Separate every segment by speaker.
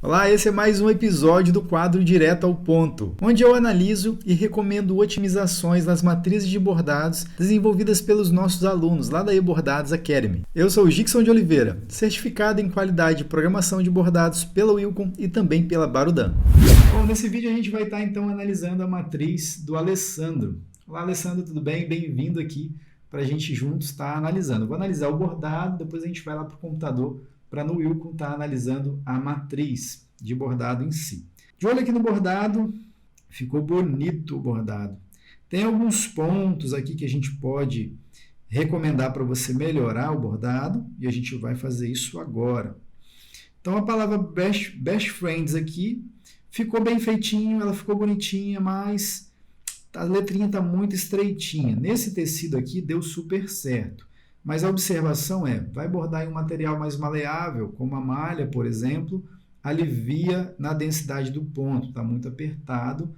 Speaker 1: Olá, esse é mais um episódio do quadro Direto ao Ponto, onde eu analiso e recomendo otimizações nas matrizes de bordados desenvolvidas pelos nossos alunos lá da eBordados Academy. Eu sou o Gixson de Oliveira, certificado em qualidade de programação de bordados pela Wilcom e também pela Barudan. Bom, nesse vídeo a gente vai estar então analisando a matriz do Alessandro. Olá, Alessandro, tudo bem? Bem-vindo aqui para a gente juntos estar analisando. Eu vou analisar o bordado, depois a gente vai lá para o computador para no Wilcom estar analisando a matriz de bordado em si. De olho aqui no bordado, ficou bonito o bordado. Tem alguns pontos aqui que a gente pode recomendar para você melhorar o bordado e a gente vai fazer isso agora. Então a palavra best friends aqui ficou bem feitinho, ela ficou bonitinha, mas a letrinha está muito estreitinha. Nesse tecido aqui deu super certo. Mas a observação é, vai bordar em um material mais maleável, como a malha, por exemplo, alivia na densidade do ponto, está muito apertado,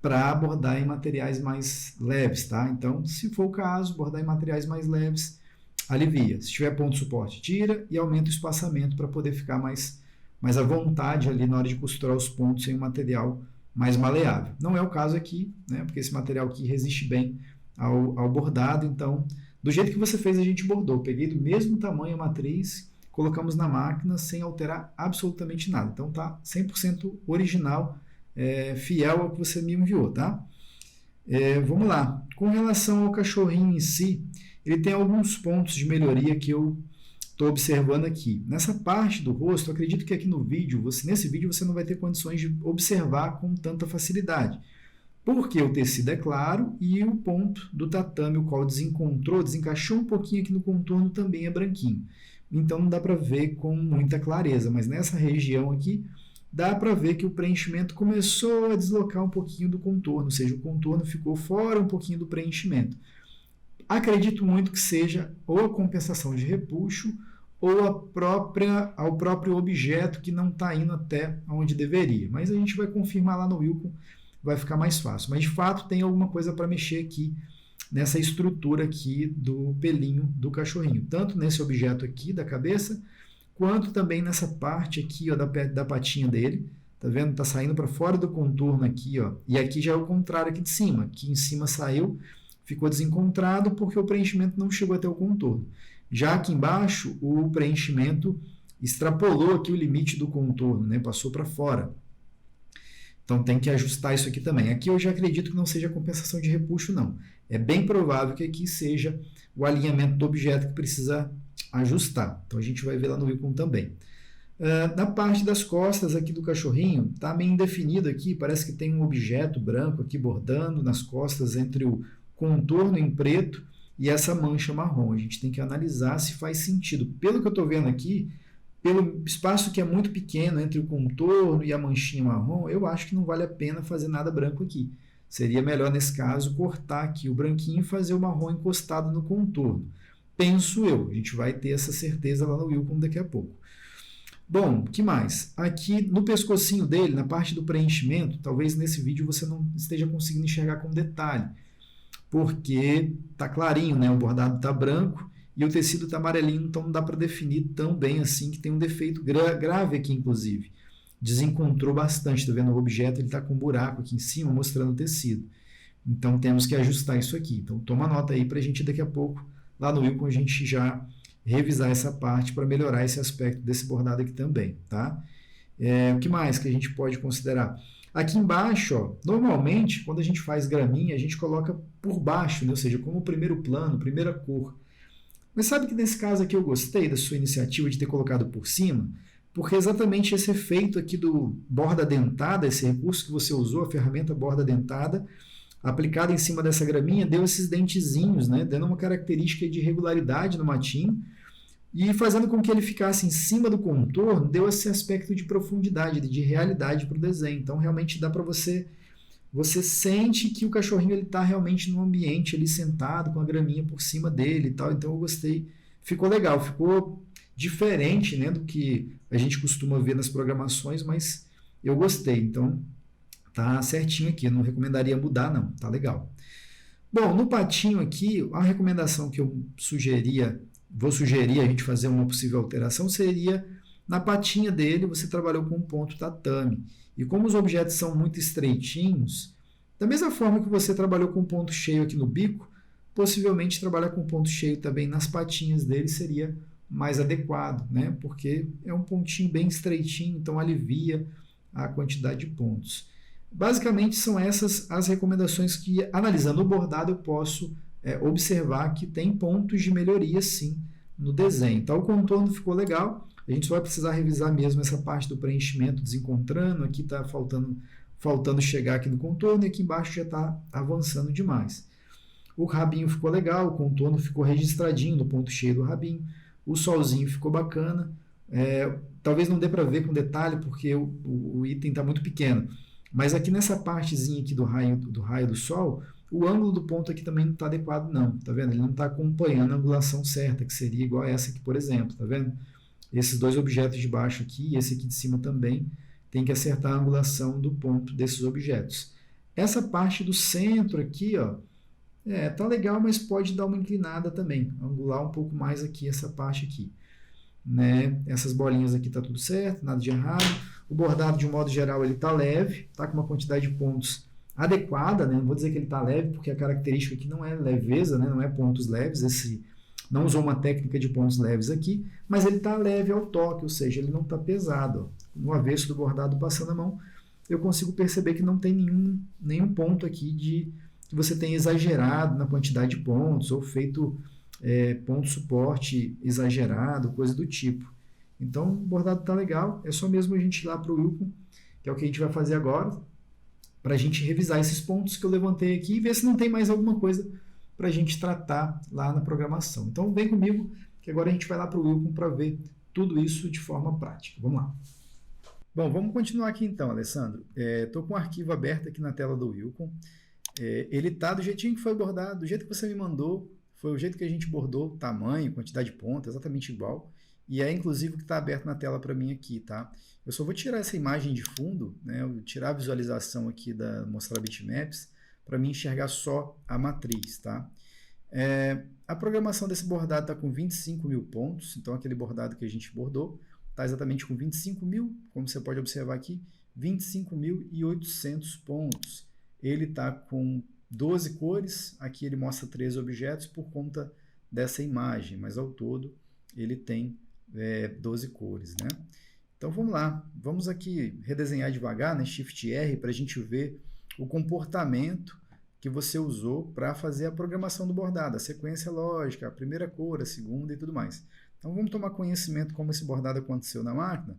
Speaker 1: para bordar em materiais mais leves, tá? Então, se for o caso, bordar em materiais mais leves, alivia. Se tiver ponto de suporte, tira e aumenta o espaçamento para poder ficar mais à vontade ali na hora de costurar os pontos em um material mais maleável. Não é o caso aqui, né? Porque esse material aqui resiste bem ao bordado, então do jeito que você fez, a gente bordou. Peguei do mesmo tamanho a matriz, colocamos na máquina sem alterar absolutamente nada. Então tá 100% original, fiel ao que você me enviou, tá? Vamos lá. Com relação ao cachorrinho em si, ele tem alguns pontos de melhoria que eu estou observando aqui. Nessa parte do rosto, eu acredito que aqui no vídeo, nesse vídeo você não vai ter condições de observar com tanta facilidade. Porque o tecido é claro e o ponto do tatame, o qual desencaixou um pouquinho aqui no contorno, também é branquinho. Então não dá para ver com muita clareza, mas nessa região aqui dá para ver que o preenchimento começou a deslocar um pouquinho do contorno, ou seja, o contorno ficou fora um pouquinho do preenchimento. Acredito muito que seja ou a compensação de repuxo ou ao próprio objeto que não está indo até onde deveria. Mas a gente vai confirmar lá no Wilcom, vai ficar mais fácil. Mas, de fato, tem alguma coisa para mexer aqui nessa estrutura aqui do pelinho do cachorrinho. Tanto nesse objeto aqui da cabeça, quanto também nessa parte aqui ó, da patinha dele. Tá vendo? Tá saindo para fora do contorno aqui, ó. E aqui já é o contrário aqui de cima. Aqui em cima saiu, ficou desencontrado porque o preenchimento não chegou até o contorno. Já aqui embaixo, o preenchimento extrapolou aqui o limite do contorno, né? Passou para fora. Então tem que ajustar isso aqui também. Aqui eu já acredito que não seja compensação de repuxo, não. É bem provável que aqui seja o alinhamento do objeto que precisa ajustar. Então a gente vai ver lá no Wilcom também. Na parte das costas aqui do cachorrinho, está meio indefinido aqui, parece que tem um objeto branco aqui bordando nas costas entre o contorno em preto e essa mancha marrom. A gente tem que analisar se faz sentido. Pelo que eu estou vendo aqui, pelo espaço que é muito pequeno entre o contorno e a manchinha marrom, eu acho que não vale a pena fazer nada branco aqui. Seria melhor, nesse caso, cortar aqui o branquinho e fazer o marrom encostado no contorno. Penso eu. A gente vai ter essa certeza lá no Wilcom daqui a pouco. Bom, o que mais? Aqui no pescocinho dele, na parte do preenchimento, talvez nesse vídeo você não esteja conseguindo enxergar com detalhe, porque está clarinho, né? O bordado está branco, e o tecido está amarelinho, então não dá para definir tão bem assim, que tem um defeito grave aqui, inclusive. Desencontrou bastante, está vendo o objeto, ele está com um buraco aqui em cima, mostrando o tecido. Então temos que ajustar isso aqui. Então toma nota aí para a gente daqui a pouco, lá no Wilcom, a gente já revisar essa parte para melhorar esse aspecto desse bordado aqui também, tá? O que mais que a gente pode considerar? Aqui embaixo, ó, normalmente, quando a gente faz graminha, a gente coloca por baixo, né? Ou seja, como primeiro plano, primeira cor. Mas sabe que nesse caso aqui eu gostei da sua iniciativa de ter colocado por cima? Porque exatamente esse efeito aqui do borda dentada, esse recurso que você usou, a ferramenta borda dentada, aplicada em cima dessa graminha, deu esses dentezinhos, né? Dando uma característica de regularidade no matinho e fazendo com que ele ficasse em cima do contorno, deu esse aspecto de profundidade, de realidade para o desenho. Então, realmente dá para você sente que o cachorrinho está realmente no ambiente ali sentado com a graminha por cima dele e tal. Então eu gostei, ficou legal, ficou diferente, né, do que a gente costuma ver nas programações, mas eu gostei. Então tá certinho aqui, eu não recomendaria mudar não, tá legal. Bom, no patinho aqui, a recomendação que eu vou sugerir a gente fazer uma possível alteração seria Na patinha dele, você trabalhou com um ponto tatame. E como os objetos são muito estreitinhos, da mesma forma que você trabalhou com ponto cheio aqui no bico, possivelmente trabalhar com ponto cheio também nas patinhas dele seria mais adequado, né? Porque é um pontinho bem estreitinho, então alivia a quantidade de pontos. Basicamente são essas as recomendações que, analisando o bordado, eu posso observar que tem pontos de melhoria sim no desenho. Então o contorno ficou legal, a gente só vai precisar revisar mesmo essa parte do preenchimento desencontrando, aqui está faltando chegar aqui no contorno e aqui embaixo já está avançando demais. O rabinho ficou legal, o contorno ficou registradinho no ponto cheio do rabinho, o solzinho ficou bacana, talvez não dê para ver com detalhe porque o item está muito pequeno, mas aqui nessa partezinha aqui do raio do sol, o ângulo do ponto aqui também não está adequado não, tá vendo? Ele não está acompanhando a angulação certa, que seria igual a essa aqui, por exemplo, tá vendo? Esses dois objetos de baixo aqui e esse aqui de cima também tem que acertar a angulação do ponto desses objetos. Essa parte do centro aqui, ó, tá legal, mas pode dar uma inclinada também, angular um pouco mais aqui essa parte aqui, né? Essas bolinhas aqui tá tudo certo, nada de errado. O bordado de um modo geral ele tá leve, tá com uma quantidade de pontos adequada, né? Não vou dizer que ele tá leve, porque a característica aqui não é leveza, né? Não é pontos leves, não usou uma técnica de pontos leves aqui, mas ele está leve ao toque, ou seja, ele não está pesado. Ó. No avesso do bordado passando a mão, eu consigo perceber que não tem nenhum ponto aqui que você tenha exagerado na quantidade de pontos, ou feito ponto suporte exagerado, coisa do tipo. Então, o bordado está legal, é só mesmo a gente ir lá para o Wilcon, que é o que a gente vai fazer agora, para a gente revisar esses pontos que eu levantei aqui e ver se não tem mais alguma coisa para a gente tratar lá na programação. Então vem comigo que agora a gente vai lá para o Wilcon para ver tudo isso de forma prática. Vamos lá. Bom, vamos continuar aqui então, Alessandro. Estou com o arquivo aberto aqui na tela do Wilcon. Ele está do jeitinho que foi bordado, do jeito que você me mandou, foi o jeito que a gente bordou, tamanho, quantidade de ponta, exatamente igual. E é inclusive o que está aberto na tela para mim aqui, tá? Eu só vou tirar essa imagem de fundo, né? Eu vou tirar a visualização aqui da mostrar bitmaps, para mim enxergar só a matriz, tá? A programação desse bordado está com 25 mil pontos, então aquele bordado que a gente bordou está exatamente com 25 mil, como você pode observar aqui, 25.800 pontos. Ele está com 12 cores, aqui ele mostra 13 objetos por conta dessa imagem, mas ao todo ele tem 12 cores, né? Então vamos lá, vamos aqui redesenhar devagar, né? Shift R, para a gente ver o comportamento que você usou para fazer a programação do bordado, a sequência lógica, a primeira cor, a segunda e tudo mais. Então vamos tomar conhecimento como esse bordado aconteceu na máquina,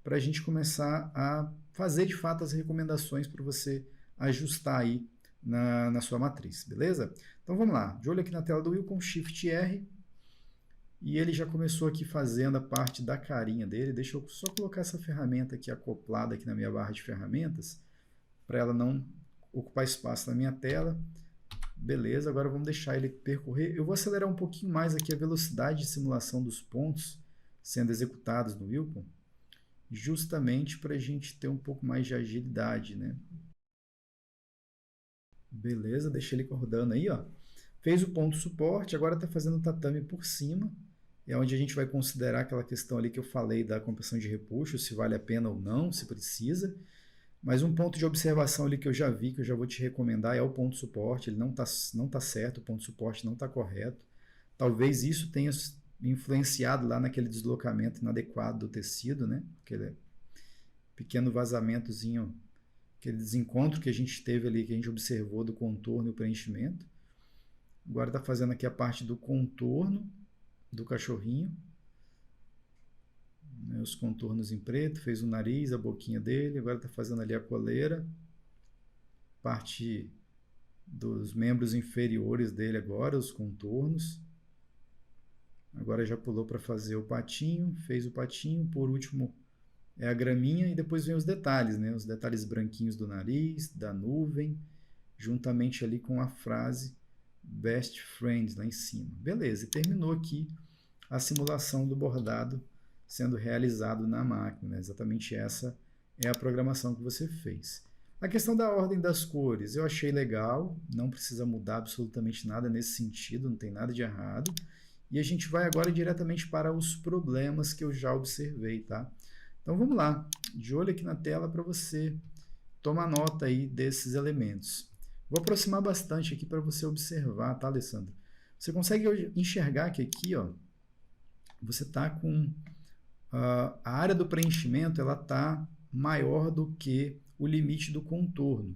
Speaker 1: para a gente começar a fazer de fato as recomendações para você ajustar aí na sua matriz, beleza? Então vamos lá, de olho aqui na tela do Wilcon, Shift R, e ele já começou aqui fazendo a parte da carinha dele. Deixa eu só colocar essa ferramenta aqui acoplada aqui na minha barra de ferramentas, para ela não ocupar espaço na minha tela. Beleza, agora vamos deixar ele percorrer. Eu vou acelerar um pouquinho mais aqui a velocidade de simulação dos pontos sendo executados no Wilcon, justamente para a gente ter um pouco mais de agilidade, né? Beleza, deixa ele rodando aí, ó. Fez o ponto suporte, agora está fazendo o tatame por cima, é onde a gente vai considerar aquela questão ali que eu falei da compressão de repuxo, se vale a pena ou não, se precisa. Mas um ponto de observação ali que eu já vi, que eu já vou te recomendar, é o ponto suporte. Ele não tá certo, o ponto suporte não está correto. Talvez isso tenha influenciado lá naquele deslocamento inadequado do tecido, né? Aquele pequeno vazamentozinho, aquele desencontro que a gente teve ali, que a gente observou do contorno e o preenchimento. Agora está fazendo aqui a parte do contorno do cachorrinho. Os contornos em preto, fez o nariz, a boquinha dele, agora está fazendo ali a coleira, parte dos membros inferiores dele agora, os contornos. Agora já pulou para fazer o patinho, fez o patinho, por último é a graminha e depois vem os detalhes, né? Os detalhes branquinhos do nariz, da nuvem, juntamente ali com a frase Best Friends lá em cima. Beleza, e terminou aqui a simulação do bordado sendo realizado na máquina. Exatamente essa é a programação que você fez. A questão da ordem das cores eu achei legal, não precisa mudar absolutamente nada nesse sentido, não tem nada de errado. e a gente vai agora diretamente para os problemas que eu já observei, tá? Então vamos lá, de olho aqui na tela para você tomar nota aí desses elementos. Vou aproximar bastante aqui para você observar, tá, Alessandro? Você consegue enxergar que aqui, ó, você está com a área do preenchimento, ela está maior do que o limite do contorno.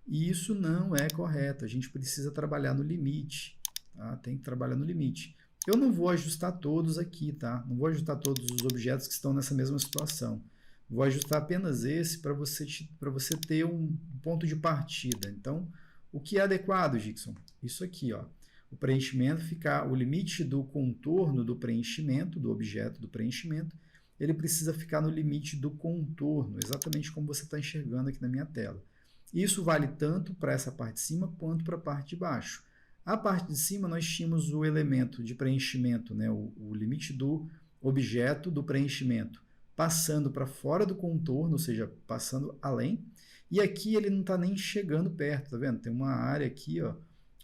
Speaker 1: E isso não é correto, a gente precisa trabalhar no limite, tá? Tem que trabalhar no limite. Eu não vou ajustar todos aqui, tá? Não vou ajustar todos os objetos que estão nessa mesma situação. Vou ajustar apenas esse para você ter um ponto de partida. Então, o que é adequado, Gixson? Isso aqui, ó. O preenchimento ficar, o limite do contorno do preenchimento, do objeto do preenchimento, ele precisa ficar no limite do contorno, exatamente como você está enxergando aqui na minha tela. Isso vale tanto para essa parte de cima quanto para a parte de baixo. A parte de cima nós tínhamos o elemento de preenchimento, né, o limite do objeto do preenchimento, passando para fora do contorno, ou seja, passando além. E aqui ele não está nem chegando perto, tá vendo? Tem uma área aqui, ó,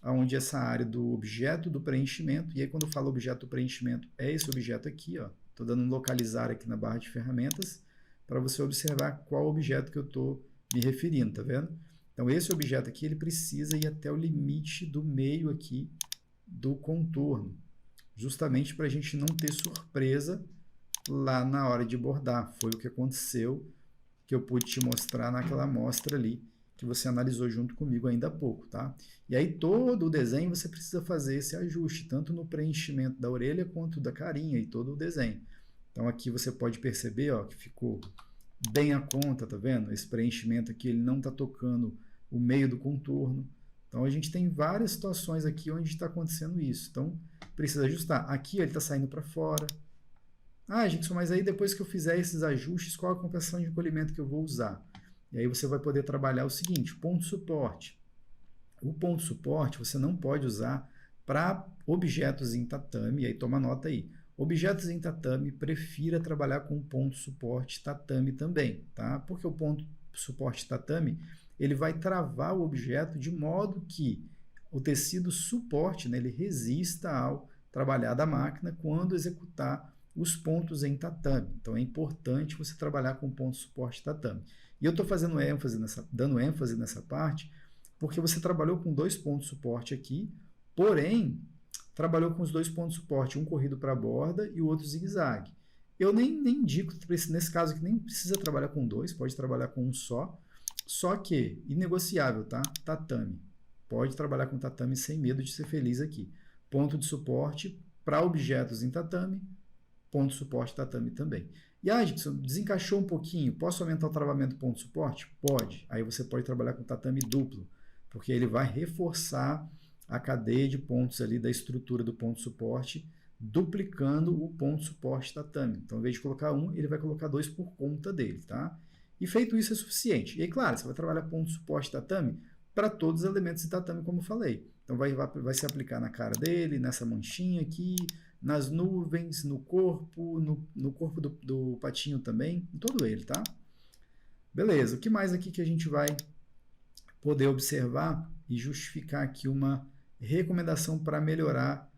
Speaker 1: onde essa área do objeto do preenchimento, e aí quando eu falo objeto do preenchimento, é esse objeto aqui, ó. Estou dando um localizar aqui na barra de ferramentas para você observar qual objeto que eu estou me referindo, tá vendo? Então esse objeto aqui ele precisa ir até o limite do meio aqui do contorno, justamente para a gente não ter surpresa lá na hora de bordar. Foi o que aconteceu, que eu pude te mostrar naquela amostra ali, que você analisou junto comigo ainda há pouco, tá? E aí todo o desenho você precisa fazer esse ajuste, tanto no preenchimento da orelha quanto da carinha e todo o desenho. Então aqui você pode perceber, ó, que ficou bem a conta, tá vendo? Esse preenchimento aqui ele não está tocando o meio do contorno. Então a gente tem várias situações aqui onde está acontecendo isso. Então precisa ajustar. Aqui ele está saindo para fora. Ah, Gixson, mas aí depois que eu fizer esses ajustes, qual a compensação de encolhimento que eu vou usar? E aí você vai poder trabalhar o seguinte, ponto suporte. O ponto suporte você não pode usar para objetos em tatame, e aí toma nota aí. Objetos em tatame, prefira trabalhar com ponto suporte tatame também, tá? Porque o ponto suporte tatame, ele vai travar o objeto de modo que o tecido suporte, né, ele resista ao trabalhar da máquina quando executar os pontos em tatame. Então é importante você trabalhar com ponto suporte tatame. E eu estou dando ênfase nessa parte porque você trabalhou com 2 pontos suporte aqui, porém trabalhou com os 2 pontos suporte, um corrido para a borda e o outro zigue-zague. Eu nem indico, nesse caso aqui, nem precisa trabalhar com 2, pode trabalhar com um só que, inegociável, tá? Tatame. Pode trabalhar com tatame sem medo de ser feliz aqui. Ponto de suporte para objetos em tatame, ponto de suporte tatame também. E Gixson, desencaixou um pouquinho, posso aumentar o travamento do ponto de suporte? Pode. Aí você pode trabalhar com tatame duplo, porque ele vai reforçar a cadeia de pontos ali da estrutura do ponto de suporte, duplicando o ponto de suporte tatame. Então, ao invés de colocar um, ele vai colocar 2 por conta dele, tá? E feito isso é suficiente. E aí, claro, você vai trabalhar ponto de suporte tatame para todos os elementos de tatame, como eu falei. Então vai se aplicar na cara dele, nessa manchinha aqui, nas nuvens, no corpo, no corpo do patinho também, em todo ele, tá? Beleza, o que mais aqui que a gente vai poder observar e justificar aqui uma recomendação para melhorar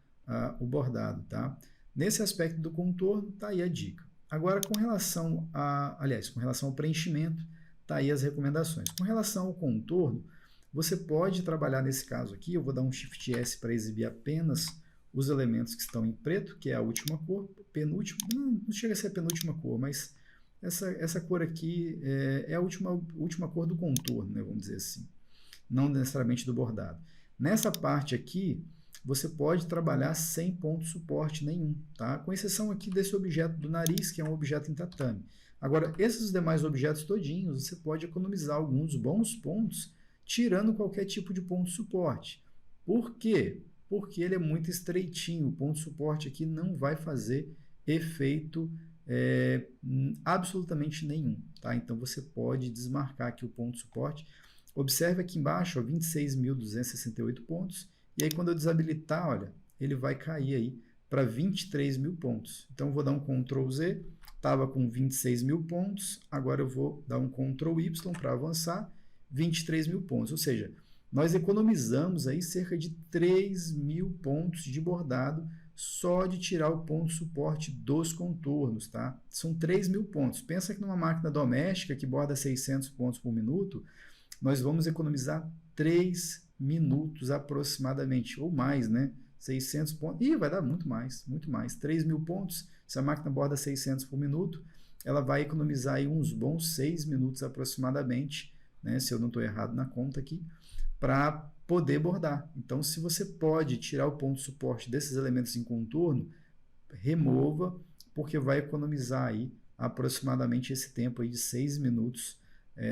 Speaker 1: o bordado, tá? Nesse aspecto do contorno, tá aí a dica. Agora, com relação ao preenchimento, tá aí as recomendações. Com relação ao contorno, você pode trabalhar nesse caso aqui, eu vou dar um Shift S para exibir apenas os elementos que estão em preto, que é a última cor, penúltima, não chega a ser a penúltima cor, mas essa cor aqui é a última cor do contorno, né, vamos dizer assim, não necessariamente do bordado. Nessa parte aqui, você pode trabalhar sem ponto de suporte nenhum, tá? Com exceção aqui desse objeto do nariz, que é um objeto em tatame. Agora, esses demais objetos todinhos, você pode economizar alguns bons pontos, tirando qualquer tipo de ponto de suporte. Por quê? Porque ele é muito estreitinho, o ponto de suporte aqui não vai fazer efeito absolutamente nenhum, tá? Então você pode desmarcar aqui o ponto de suporte. Observe aqui embaixo, 26.268 pontos, e aí quando eu desabilitar, olha, ele vai cair aí para 23 mil pontos. Então eu vou dar um Ctrl Z, estava com 26 mil pontos, agora eu vou dar um Ctrl Y para avançar, 23 mil pontos, ou seja, nós economizamos aí cerca de 3 mil pontos de bordado só de tirar o ponto de suporte dos contornos, tá? São 3.000 pontos. Pensa que numa máquina doméstica que borda 600 pontos por minuto, nós vamos economizar 3 minutos aproximadamente, ou mais, né? 600 pontos, vai dar muito mais, 3.000 pontos, se a máquina borda 600 por minuto, ela vai economizar aí uns bons 6 minutos aproximadamente, né, se eu não estou errado na conta aqui, para poder bordar. Então, se você pode tirar o ponto de suporte desses elementos em contorno, remova, porque vai economizar aí aproximadamente esse tempo aí de 6 minutos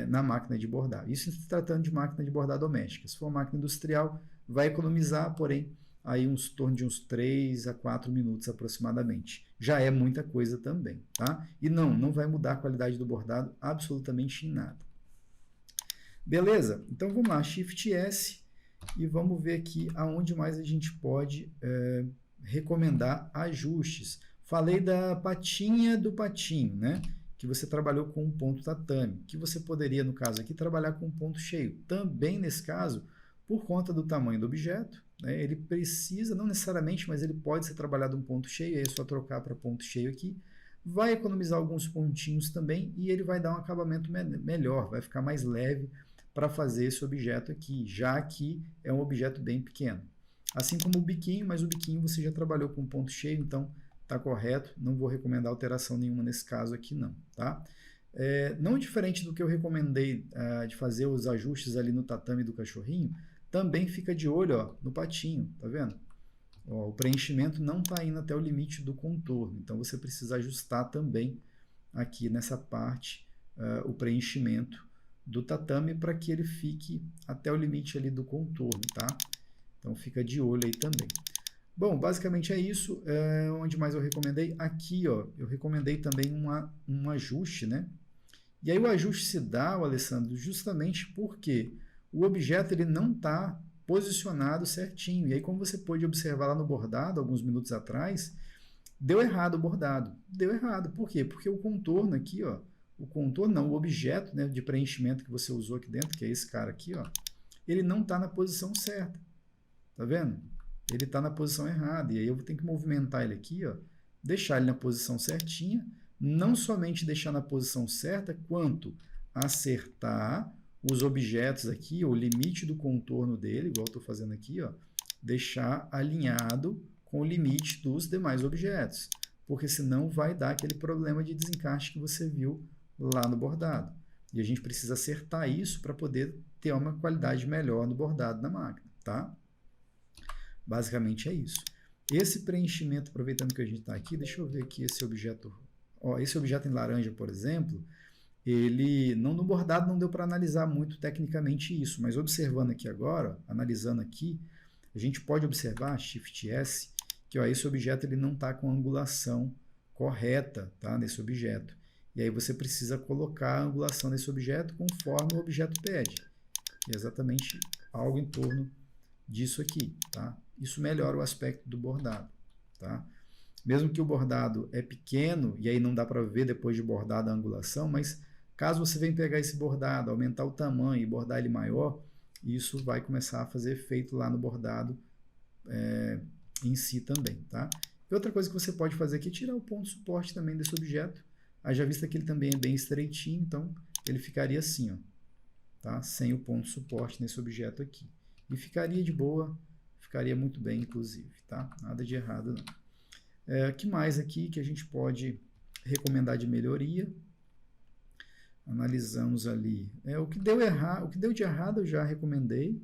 Speaker 1: na máquina de bordar. Isso se tratando de máquina de bordar doméstica. Se for máquina industrial, vai economizar, porém, aí torno de uns 3 a 4 minutos aproximadamente. Já é muita coisa também, tá? E não vai mudar a qualidade do bordado absolutamente em nada. Beleza? Então vamos lá, Shift S, e vamos ver aqui aonde mais a gente pode recomendar ajustes. Falei da patinha do patinho, né? Que você trabalhou com um ponto tatame, que você poderia, no caso aqui, trabalhar com um ponto cheio. Também nesse caso, por conta do tamanho do objeto, né, ele precisa, não necessariamente, mas ele pode ser trabalhado um ponto cheio, aí é só trocar para ponto cheio aqui, vai economizar alguns pontinhos também e ele vai dar um acabamento melhor, vai ficar mais leve para fazer esse objeto aqui, já que é um objeto bem pequeno. Assim como o biquinho, mas o biquinho você já trabalhou com ponto cheio, então está correto, não vou recomendar alteração nenhuma nesse caso aqui não, tá? Não diferente do que eu recomendei de fazer os ajustes ali no tatame do cachorrinho, também fica de olho, ó, no patinho, tá vendo? Ó, o preenchimento não está indo até o limite do contorno, então você precisa ajustar também aqui nessa parte o preenchimento do tatame para que ele fique até o limite ali do contorno, tá? Então fica de olho aí também. Bom, basicamente é isso. Onde mais eu recomendei? Aqui, ó, eu recomendei também um ajuste, né? E aí o ajuste se dá, Alessandro, justamente porque o objeto ele não está posicionado certinho. E aí, como você pôde observar lá no bordado, alguns minutos atrás, deu errado o bordado. Deu errado. Por quê? Porque o contorno aqui, ó, o contorno não, o objeto, né, de preenchimento que você usou aqui dentro, que é esse cara aqui, ó, ele não está na posição certa. Tá vendo? Ele está na posição errada. E aí eu vou ter que movimentar ele aqui, ó, deixar ele na posição certinha, não somente deixar na posição certa, quanto acertar os objetos aqui, o limite do contorno dele, igual eu estou fazendo aqui, ó, deixar alinhado com o limite dos demais objetos, porque senão vai dar aquele problema de desencaixe que você viu lá no bordado. E a gente precisa acertar isso para poder ter uma qualidade melhor no bordado na máquina, tá? Basicamente é isso. Esse preenchimento, aproveitando que a gente está aqui, deixa eu ver aqui esse objeto. Ó, esse objeto em laranja, por exemplo, ele no bordado não deu para analisar muito tecnicamente isso, mas observando aqui agora, analisando aqui, a gente pode observar, Shift S, que ó, esse objeto ele não está com a angulação correta, tá, nesse objeto. E aí você precisa colocar a angulação nesse objeto conforme o objeto pede. É exatamente algo em torno disso aqui, tá? Isso melhora o aspecto do bordado, tá? Mesmo que o bordado é pequeno, e aí não dá para ver depois de bordado a angulação, mas caso você venha pegar esse bordado, aumentar o tamanho e bordar ele maior, isso vai começar a fazer efeito lá no bordado em si também, tá? E outra coisa que você pode fazer aqui é tirar o ponto de suporte também desse objeto. Haja vista que ele também é bem estreitinho, então ele ficaria assim, ó, tá? Sem o ponto de suporte nesse objeto aqui. E ficaria de boa, ficaria muito bem, inclusive, tá? Nada de errado, não. Que mais aqui que a gente pode recomendar de melhoria? Analisamos ali. O que deu de errado eu já recomendei,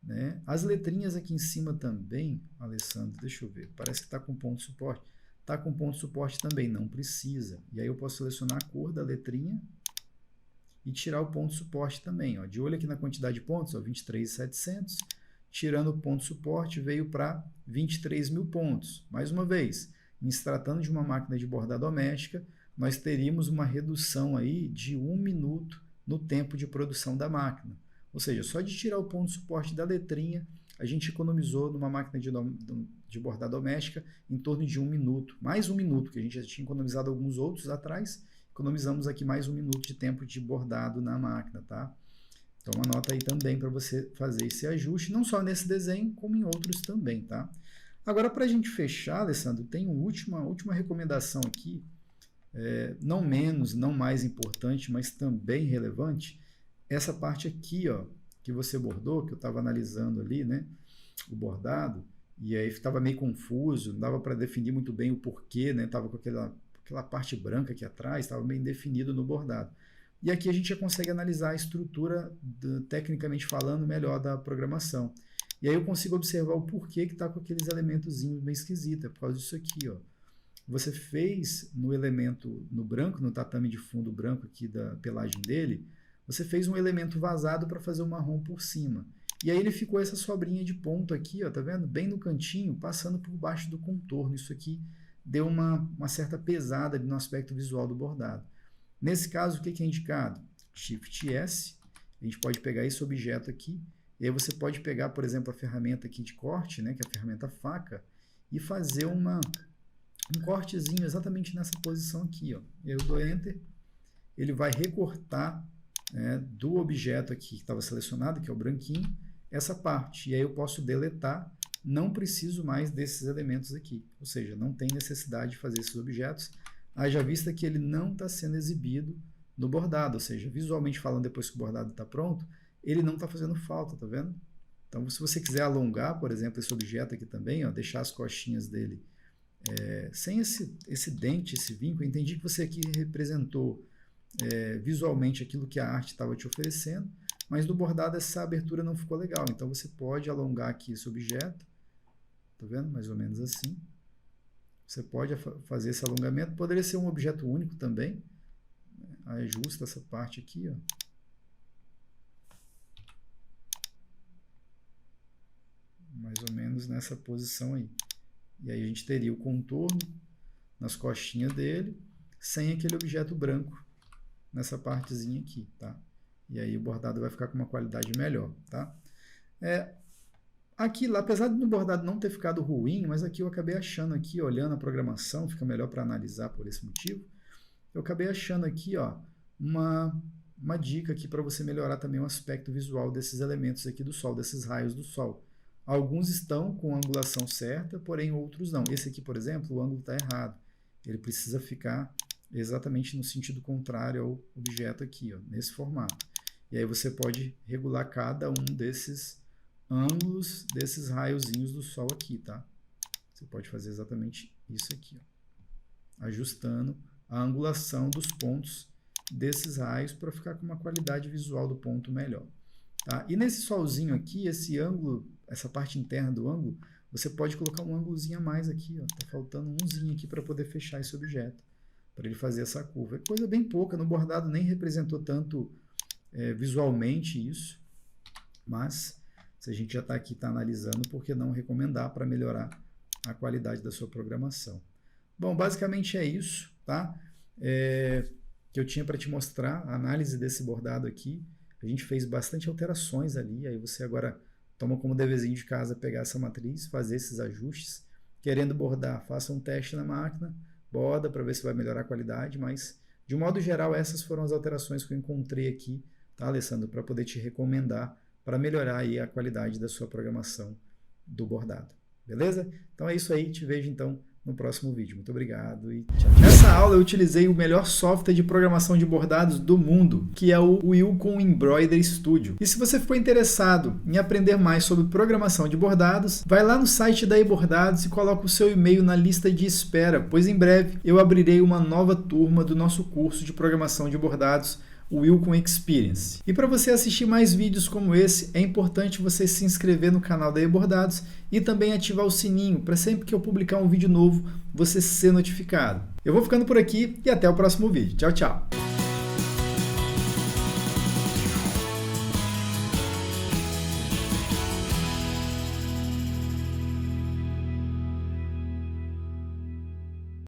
Speaker 1: né? As letrinhas aqui em cima também, Alessandro, deixa eu ver, parece que está com ponto de suporte. Está com ponto de suporte também, não precisa. E aí eu posso selecionar a cor da letrinha e tirar o ponto de suporte também. Ó. De olho aqui na quantidade de pontos, 23.700. Tirando o ponto de suporte, veio para 23.000 pontos. Mais uma vez, em se tratando de uma máquina de bordar doméstica, nós teríamos uma redução aí de 1 minuto no tempo de produção da máquina. Ou seja, só de tirar o ponto de suporte da letrinha, a gente economizou numa máquina de bordar doméstica em torno de 1 minuto. Mais 1 minuto, que a gente já tinha economizado alguns outros atrás, economizamos aqui mais 1 minuto de tempo de bordado na máquina, tá? Então anota aí também para você fazer esse ajuste, não só nesse desenho, como em outros também, tá? Agora, para a gente fechar, Alessandro, tem uma última recomendação aqui, não menos, não mais importante, mas também relevante. Essa parte aqui, ó, que você bordou, que eu estava analisando ali, né, o bordado, e aí estava meio confuso, não dava para definir muito bem o porquê, né, estava com aquela parte branca aqui atrás, estava bem definido no bordado. E aqui a gente já consegue analisar a estrutura, tecnicamente falando, melhor da programação. E aí eu consigo observar o porquê que está com aqueles elementozinhos bem esquisitos, é por causa disso aqui, ó. Você fez no elemento, no branco, no tatame de fundo branco aqui da pelagem dele, você fez um elemento vazado para fazer o marrom por cima. E aí ele ficou essa sobrinha de ponto aqui, ó, tá vendo? Bem no cantinho, passando por baixo do contorno. Isso aqui deu uma certa pesada no aspecto visual do bordado. Nesse caso, o que é indicado? Shift S, a gente pode pegar esse objeto aqui, e aí você pode pegar, por exemplo, a ferramenta aqui de corte, né, que é a ferramenta faca, e fazer um cortezinho exatamente nessa posição aqui, ó. E aí eu dou Enter, ele vai recortar, né, do objeto aqui que estava selecionado, que é o branquinho, essa parte. E aí eu posso deletar, não preciso mais desses elementos aqui. Ou seja, não tem necessidade de fazer esses objetos, haja vista que ele não está sendo exibido no bordado. Ou seja, visualmente falando, depois que o bordado está pronto, ele não está fazendo falta, tá vendo? Então, se você quiser alongar, por exemplo, esse objeto aqui também, ó, deixar as costinhas dele sem esse dente, esse vinco, eu entendi que você aqui representou visualmente aquilo que a arte estava te oferecendo, mas no bordado essa abertura não ficou legal. Então, você pode alongar aqui esse objeto, tá vendo? Mais ou menos assim. Você pode fazer esse alongamento, poderia ser um objeto único também. Ajusta essa parte aqui, ó. Mais ou menos nessa posição aí. E aí a gente teria o contorno nas costinhas dele, sem aquele objeto branco nessa partezinha aqui, tá? E aí o bordado vai ficar com uma qualidade melhor, tá? Aqui, apesar do bordado não ter ficado ruim, mas aqui eu acabei achando aqui, olhando a programação, fica melhor para analisar por esse motivo, eu acabei achando aqui, ó, uma dica aqui para você melhorar também o aspecto visual desses elementos aqui do Sol, desses raios do Sol. Alguns estão com a angulação certa, porém outros não. Esse aqui, por exemplo, o ângulo está errado. Ele precisa ficar exatamente no sentido contrário ao objeto aqui, ó, nesse formato. E aí você pode regular cada um desses ângulos, desses raiozinhos do Sol aqui, tá? Você pode fazer exatamente isso aqui, ó, ajustando a angulação dos pontos desses raios para ficar com uma qualidade visual do ponto melhor. Tá? E nesse solzinho aqui, esse ângulo, essa parte interna do ângulo, você pode colocar um ângulozinho a mais aqui, ó. Tá faltando umzinho aqui para poder fechar esse objeto, para ele fazer essa curva. É coisa bem pouca, no bordado nem representou tanto visualmente isso, mas se a gente já está aqui, está analisando, por que não recomendar para melhorar a qualidade da sua programação? Bom, basicamente é isso, tá? Que eu tinha para te mostrar, a análise desse bordado aqui. A gente fez bastante alterações ali, aí você agora toma como deverzinho de casa pegar essa matriz, fazer esses ajustes. Querendo bordar, faça um teste na máquina, borda para ver se vai melhorar a qualidade, mas de um modo geral essas foram as alterações que eu encontrei aqui, tá, Alessandro, para poder te recomendar para melhorar aí a qualidade da sua programação do bordado. Beleza? Então é isso aí, te vejo então no próximo vídeo. Muito obrigado e tchau. Nessa aula eu utilizei o melhor software de programação de bordados do mundo, que é o Wilcon Embroidery Studio. E se você ficou interessado em aprender mais sobre programação de bordados, vai lá no site da eBordados e coloca o seu e-mail na lista de espera, pois em breve eu abrirei uma nova turma do nosso curso de programação de bordados, o Wilcon Experience. E para você assistir mais vídeos como esse, é importante você se inscrever no canal da eBordados e também ativar o sininho para sempre que eu publicar um vídeo novo, você ser notificado. Eu vou ficando por aqui e até o próximo vídeo. Tchau, tchau!